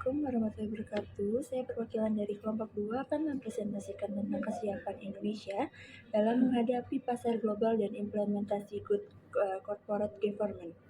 Assalamualaikum warahmatullahi wabarakatuh. Saya perwakilan dari kelompok 2 akan mempresentasikan tentang kesiapan Indonesia dalam menghadapi pasar global dan implementasi good corporate governance.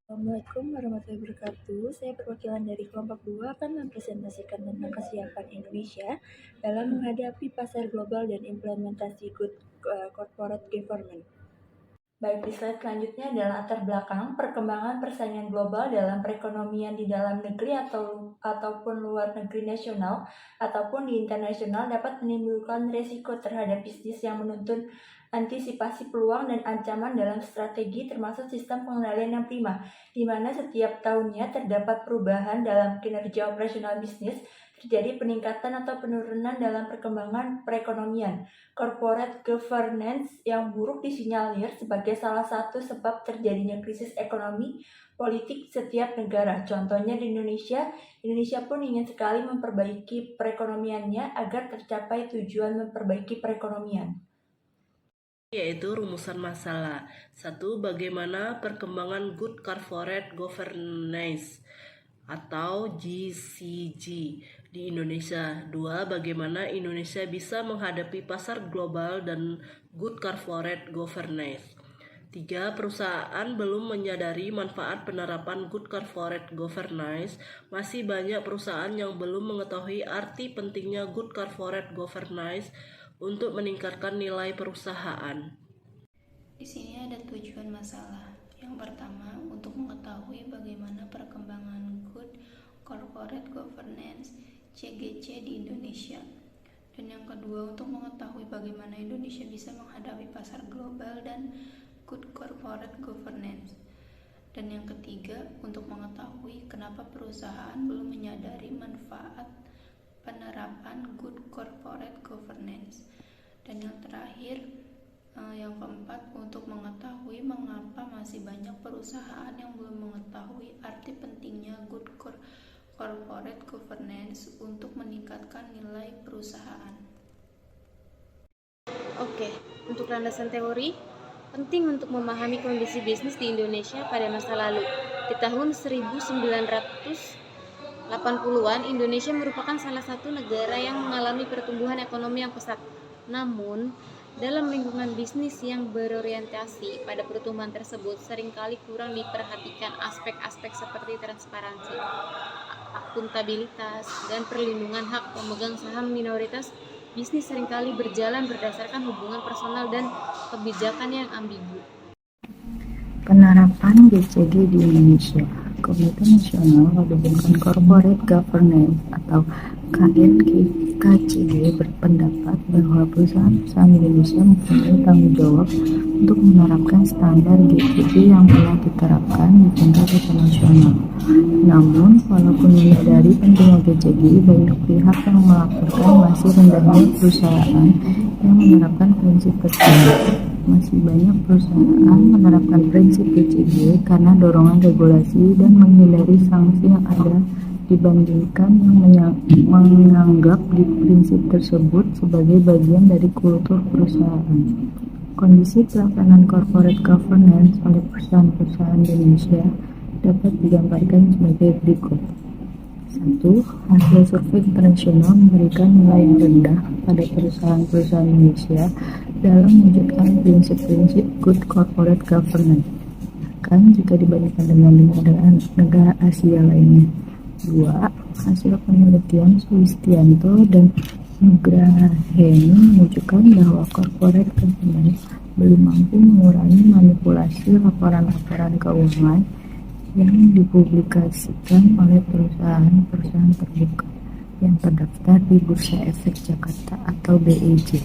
Assalamualaikum warahmatullahi wabarakatuh. Saya perwakilan dari kelompok 2 akan mempresentasikan tentang kesiapan Indonesia dalam menghadapi pasar global dan implementasi good corporate governance. Baik, di slide selanjutnya adalah latar belakang perkembangan persaingan global dalam perekonomian di dalam negeri ataupun luar negeri nasional ataupun di internasional dapat menimbulkan risiko terhadap bisnis yang menuntut antisipasi peluang dan ancaman dalam strategi termasuk sistem pengendalian yang prima, di mana setiap tahunnya terdapat perubahan dalam kinerja operasional bisnis, terjadi peningkatan atau penurunan dalam perkembangan perekonomian. Corporate governance yang buruk disinyalir sebagai salah satu sebab terjadinya krisis ekonomi politik setiap negara. Contohnya di Indonesia pun ingin sekali memperbaiki perekonomiannya agar tercapai tujuan memperbaiki perekonomian. Yaitu rumusan masalah. 1. Bagaimana perkembangan Good Corporate Governance atau GCG di Indonesia. 2. Bagaimana Indonesia bisa menghadapi pasar global dan Good Corporate Governance. 3. Perusahaan belum menyadari manfaat penerapan Good Corporate Governance. Masih banyak perusahaan yang belum mengetahui arti pentingnya Good Corporate Governance untuk meningkatkan nilai perusahaan. Di sini ada tujuan masalah. Yang pertama, untuk mengetahui bagaimana perkembangan Good Corporate Governance (CGC) di Indonesia. Dan yang kedua, untuk mengetahui bagaimana Indonesia bisa menghadapi pasar global dan Good Corporate Governance. Dan yang ketiga, untuk mengetahui kenapa perusahaan belum menyadari manfaat penerapan Good Corporate Governance. Dan yang terakhir, yang keempat, untuk mengetahui mengapa masih banyak perusahaan yang belum mengetahui arti pentingnya Good Corporate Governance untuk meningkatkan nilai perusahaan. Oke, untuk landasan teori, penting untuk memahami kondisi bisnis di Indonesia pada masa lalu. Di tahun 1980-an, Indonesia merupakan salah satu negara yang mengalami pertumbuhan ekonomi yang pesat. Namun, dalam lingkungan bisnis yang berorientasi pada pertumbuhan tersebut, seringkali kurang diperhatikan aspek-aspek seperti transparansi, akuntabilitas, dan perlindungan hak pemegang saham minoritas. Bisnis seringkali berjalan berdasarkan hubungan personal dan kebijakan yang ambigu. Penerapan GCG di Indonesia. Komite Nasional Gabungan Corporate Governance atau KCG berpendapat bahwa perusahaan-perusahaan Indonesia mempunyai tanggung jawab untuk menerapkan standar GCG yang telah diterapkan di tingkat internasional. Namun, walaupun menyadari pentingnya GCG, banyak pihak yang melaporkan masih rendahnya perusahaan yang menerapkan prinsip tersebut. Masih banyak perusahaan menerapkan prinsip GCG karena dorongan regulasi dan menghindari sanksi yang ada dibandingkan yang menganggap di prinsip tersebut sebagai bagian dari kultur perusahaan. Kondisi pelaksanaan corporate governance oleh perusahaan-perusahaan Indonesia dapat digambarkan sebagai berikut. 1. Hasil survei internasional memberikan nilai yang rendah pada perusahaan-perusahaan Indonesia dalam mewujudkan prinsip-prinsip good corporate governance, bahkan jika dibandingkan dengan negara Asia lainnya. 2. Hasil penelitian Sulistianto dan Nugraheni menunjukkan bahwa corporate governance belum mampu mengurangi manipulasi laporan-laporan keuangan yang dipublikasikan oleh perusahaan-perusahaan terbuka yang terdaftar di Bursa Efek Jakarta atau BEJ.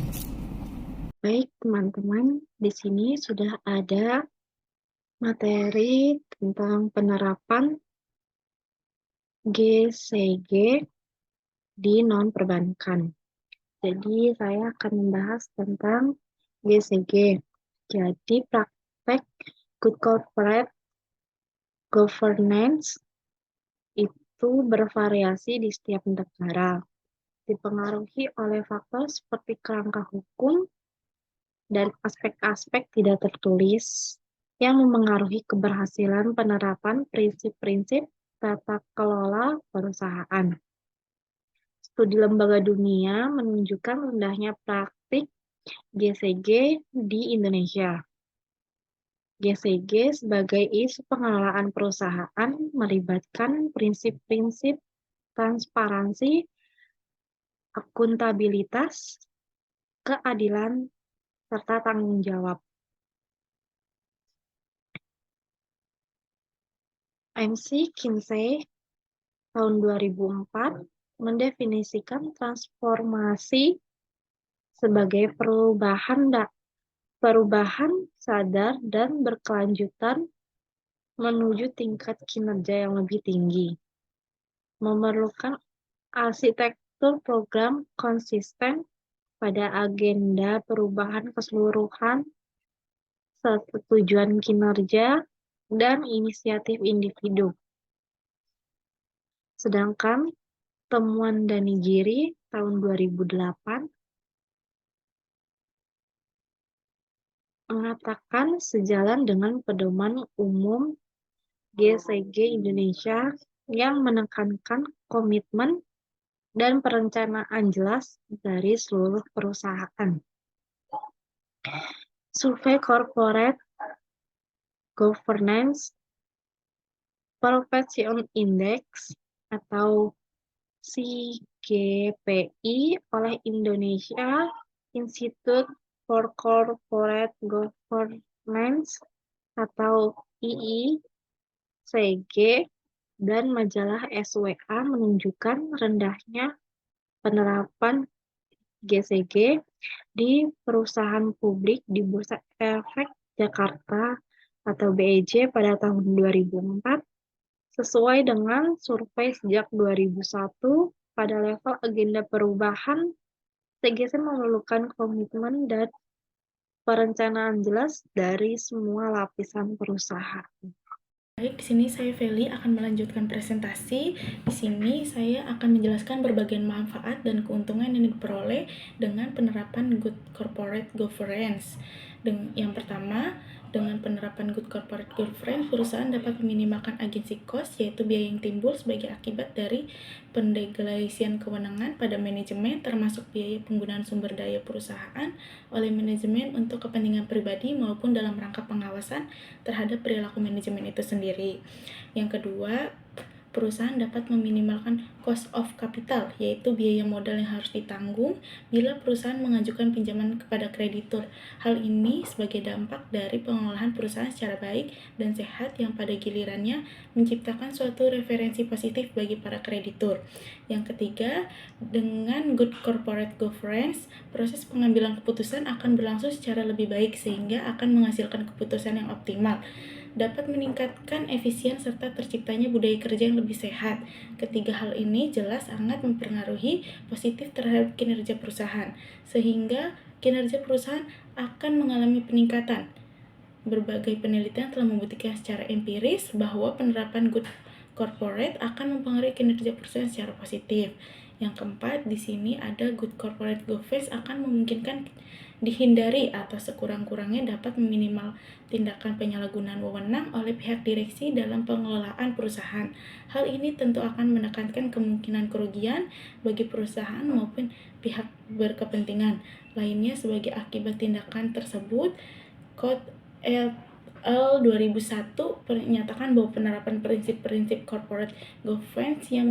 Baik teman-teman, di sini sudah ada materi tentang penerapan GCG di non-perbankan. Jadi saya akan membahas tentang GCG. Jadi praktek Good Corporate Governance itu bervariasi di setiap negara, dipengaruhi oleh faktor seperti kerangka hukum dan aspek-aspek tidak tertulis yang memengaruhi keberhasilan penerapan prinsip-prinsip tata kelola perusahaan. Studi lembaga dunia menunjukkan rendahnya praktik GCG di Indonesia. GCG sebagai isu pengelolaan perusahaan melibatkan prinsip-prinsip transparansi, akuntabilitas, keadilan, serta tanggung jawab. McKinsey tahun 2004 mendefinisikan transformasi sebagai perubahan sadar dan berkelanjutan menuju tingkat kinerja yang lebih tinggi, memerlukan arsitektur program konsisten pada agenda perubahan keseluruhan, tujuan kinerja, dan inisiatif individu. Sedangkan temuan Danigiri tahun 2008 mengatakan sejalan dengan pedoman umum GCG Indonesia yang menekankan komitmen dan perencanaan jelas dari seluruh perusahaan. Survei Corporate Governance Perception Index atau CGPI oleh Indonesia Institute for Corporate Governance atau IICG dan majalah SWA menunjukkan rendahnya penerapan GCG di perusahaan publik di Bursa Efek Jakarta atau BEJ pada tahun 2004 sesuai dengan survei sejak 2001 pada level agenda perubahan. TGC memerlukan komitmen dan perencanaan jelas dari semua lapisan perusahaan. Baik, di sini saya Feli akan melanjutkan presentasi. Di sini saya akan menjelaskan berbagai manfaat dan keuntungan yang diperoleh dengan penerapan Good Corporate Governance. Yang pertama, dengan penerapan Good Corporate Governance, perusahaan dapat meminimalkan agency cost, yaitu biaya yang timbul sebagai akibat dari pendelegasian kewenangan pada manajemen, termasuk biaya penggunaan sumber daya perusahaan oleh manajemen untuk kepentingan pribadi maupun dalam rangka pengawasan terhadap perilaku manajemen itu sendiri. Yang kedua, perusahaan dapat meminimalkan cost of capital, yaitu biaya modal yang harus ditanggung bila perusahaan mengajukan pinjaman kepada kreditur. Hal ini sebagai dampak dari pengelolaan perusahaan secara baik dan sehat yang pada gilirannya menciptakan suatu referensi positif bagi para kreditur. Yang ketiga, dengan Good Corporate Governance, proses pengambilan keputusan akan berlangsung secara lebih baik sehingga akan menghasilkan keputusan yang optimal. Dapat meningkatkan efisien serta terciptanya budaya kerja yang lebih sehat. Ketiga hal ini jelas sangat mempengaruhi positif terhadap kinerja perusahaan, sehingga kinerja perusahaan akan mengalami peningkatan. Berbagai penelitian telah membuktikan secara empiris bahwa penerapan Good Corporate akan mempengaruhi kinerja perusahaan secara positif. Yang keempat, di sini ada Good Corporate Governance akan memungkinkan dihindari atau sekurang-kurangnya dapat meminimal tindakan penyalahgunaan wewenang oleh pihak direksi dalam pengelolaan perusahaan. Hal ini tentu akan menekankan kemungkinan kerugian bagi perusahaan maupun pihak berkepentingan lainnya sebagai akibat tindakan tersebut. Code L 2001 menyatakan bahwa penerapan prinsip-prinsip corporate governance yang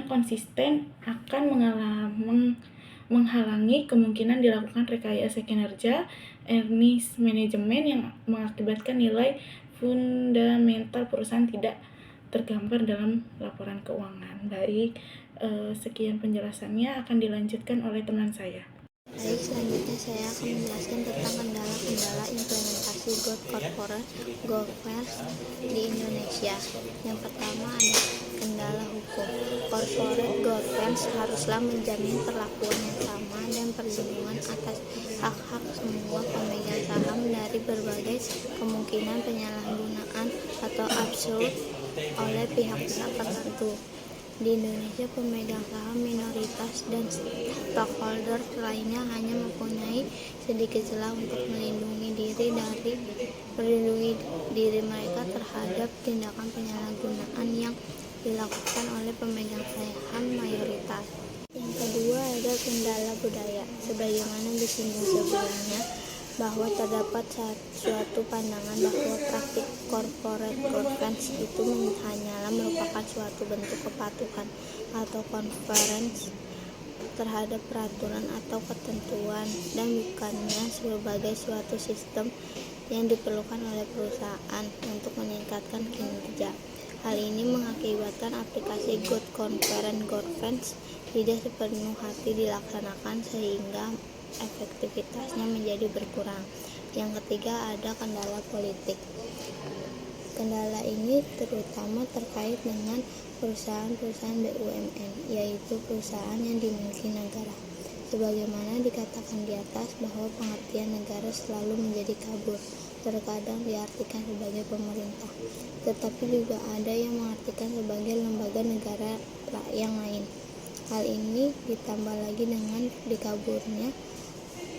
konsisten akan menghalangi kemungkinan dilakukan rekayasa kinerja earnings management yang mengakibatkan nilai fundamental perusahaan tidak tergambar dalam laporan keuangan. Baik, sekian penjelasannya, akan dilanjutkan oleh teman saya. Baik, selanjutnya saya akan menjelaskan tentang kendala-kendala implementasi Good Corporate Governance di Indonesia. Yang pertama ada kendala hukum. Corporate governance haruslah menjamin perlakuan yang sama dan perlindungan atas hak-hak semua pemegang saham dari berbagai kemungkinan penyalahgunaan atau absurd oleh pihak-pihak tertentu. Di Indonesia, pemegang saham minoritas dan stockholder lainnya hanya mempunyai sedikit celah untuk melindungi diri mereka terhadap tindakan penyalahgunaan yang dilakukan oleh pemegang saham mayoritas. Yang kedua ada kendala budaya. Sebagaimana disinggung sebelumnya, bahwa terdapat suatu pandangan bahwa praktik corporate governance itu hanyalah merupakan suatu bentuk kepatuhan atau conformance terhadap peraturan atau ketentuan dan bukannya sebagai suatu sistem yang diperlukan oleh perusahaan untuk meningkatkan kinerja. Hal ini mengakibatkan aplikasi good corporate governance tidak sepenuh hati dilaksanakan sehingga efektivitasnya menjadi berkurang. Yang ketiga ada kendala politik. Kendala ini terutama terkait dengan perusahaan-perusahaan BUMN, yaitu perusahaan yang dimiliki negara. Sebagaimana dikatakan di atas bahwa pengertian negara selalu menjadi kabur, terkadang diartikan sebagai pemerintah, tetapi juga ada yang mengartikan sebagai lembaga negara yang lain. Hal ini ditambah lagi dengan dikaburnya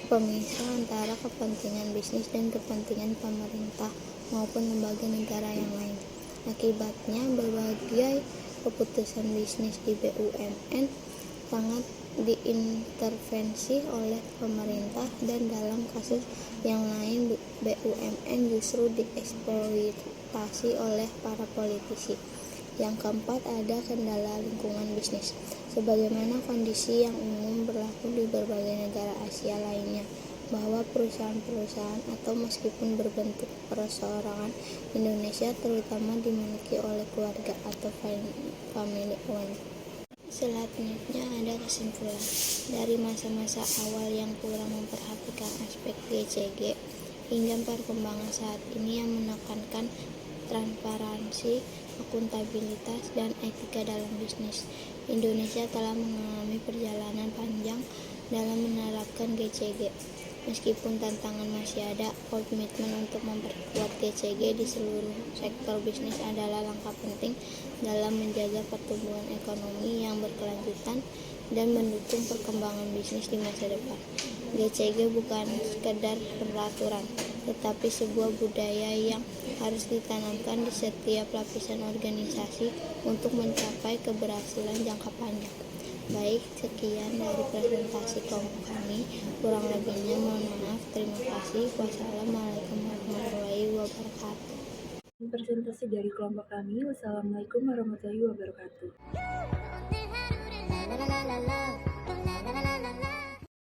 pemisah antara kepentingan bisnis dan kepentingan pemerintah maupun lembaga negara yang lain. Akibatnya, berbagai keputusan bisnis di BUMN sangat diintervensi oleh pemerintah dan dalam kasus yang lain BUMN justru dieksploitasi oleh para politisi. Yang keempat ada kendala lingkungan bisnis. Sebagaimana kondisi yang umum berlaku di berbagai negara Asia lainnya, bahwa perusahaan-perusahaan atau meskipun berbentuk perorangan Indonesia terutama dimiliki oleh keluarga atau family owned. Selanjutnya ada kesimpulan. Dari masa-masa awal yang kurang memperhatikan aspek GCG hingga perkembangan saat ini yang menekankan transparansi, akuntabilitas, dan etika dalam bisnis, Indonesia telah mengalami perjalanan panjang dalam menerapkan GCG. Meskipun tantangan masih ada, komitmen untuk memperkuat GCG di seluruh sektor bisnis adalah langkah penting dalam menjaga pertumbuhan ekonomi yang berkelanjutan dan mendukung perkembangan bisnis di masa depan. GCG bukan sekedar peraturan, tetapi sebuah budaya yang harus ditanamkan di setiap lapisan organisasi untuk mencapai keberhasilan jangka panjang. Baik, sekian dari presentasi kelompok kami. Kurang lebihnya mohon maaf. Terima kasih. Wassalamualaikum warahmatullahi wabarakatuh. Presentasi dari kelompok kami. Wassalamualaikum warahmatullahi wabarakatuh.